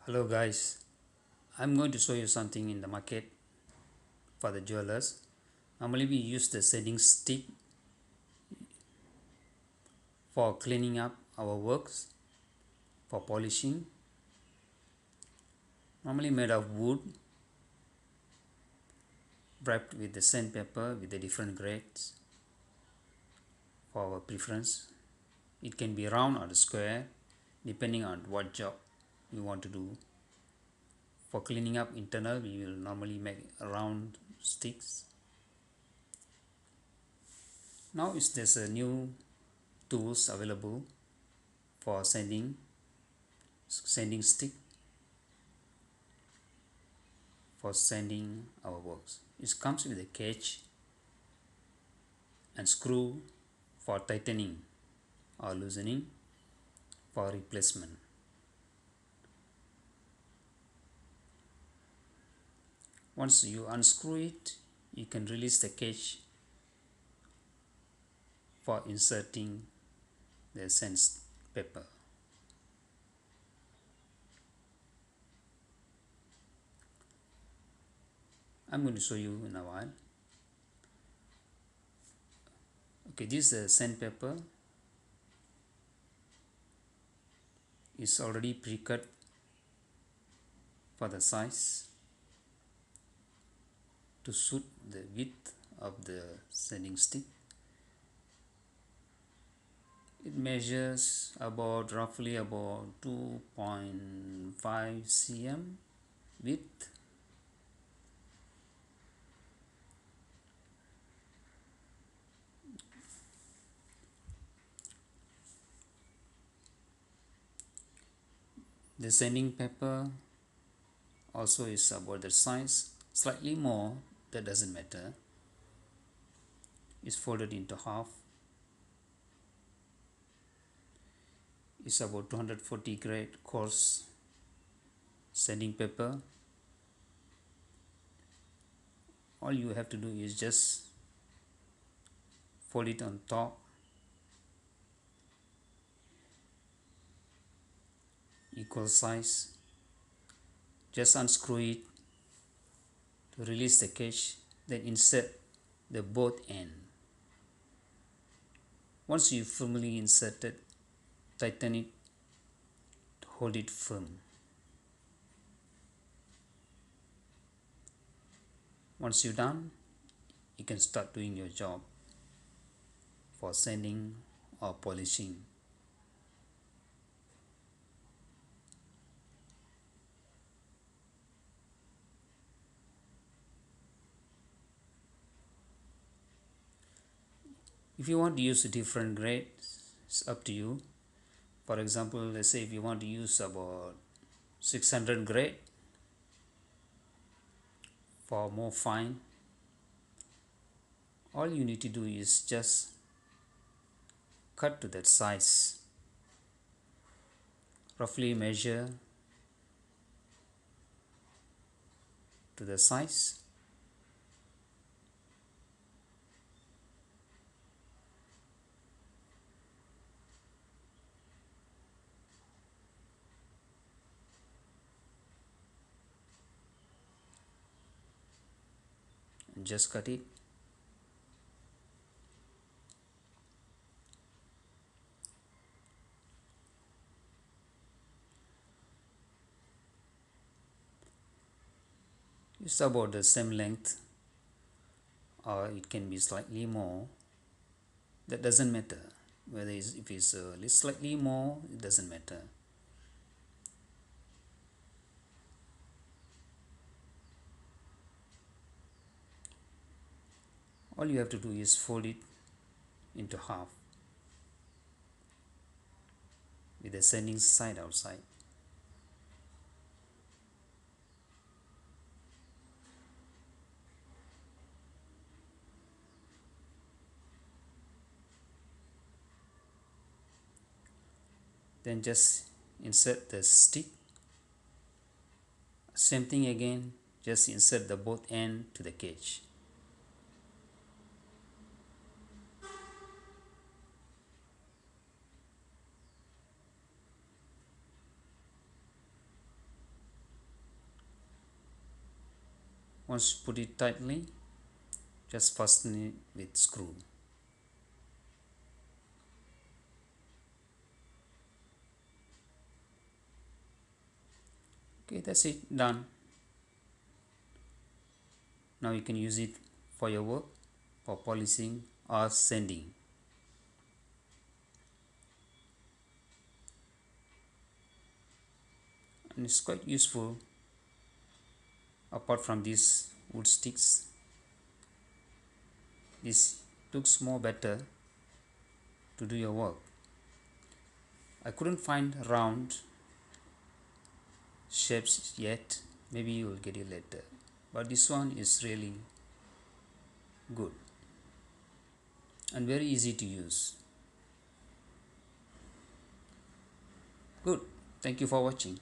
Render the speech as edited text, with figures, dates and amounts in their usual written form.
Hello guys, I'm going to show you something in the market for the jewelers. Normally we use the sanding stick for cleaning up our works, for polishing, normally made of wood, wrapped with the sandpaper with the different grades for our preference. It can be round or square depending on what job you want to do. For cleaning up internal, we will normally make round sticks. Now there's a new tools available for sanding stick for sanding our works. It comes with a catch and screw for tightening or loosening for replacement. Once you unscrew it, you can release the catch for inserting the sandpaper. I'm going to show you in a while. Okay, this sandpaper is already pre-cut for the size to suit the width of the sanding stick. It measures roughly about 2.5 cm width. The sanding paper also is about the size, slightly more, that doesn't matter. It's folded into half. It's about 240 grade coarse sanding paper. All you have to do is just fold it on top, equal size. Just unscrew it to release the catch, then insert the both end. Once you firmly inserted, tighten it to hold it firm. Once you're done, you can start doing your job for sanding or polishing. If you want to use a different grade, it's up to you. For example, let's say if you want to use about 600 grade for more fine, all you need to do is just cut to that size, roughly measure to the size, and just cut it. It's about the same length, or it can be slightly more. That doesn't matter. Whether if it's slightly more, it doesn't matter. All you have to do is fold it into half with the sending side outside. Then just insert the stick. Same thing again, just insert the both end to the cage. Once you put it tightly, just fasten it with screw. Okay, that's it, done. Now you can use it for your work, for polishing or sanding. And it's quite useful. Apart from these wood sticks, this looks more better to do your work. I couldn't find round shapes yet, maybe you will get it later, but this one is really good and very easy to use. Good, thank you for watching.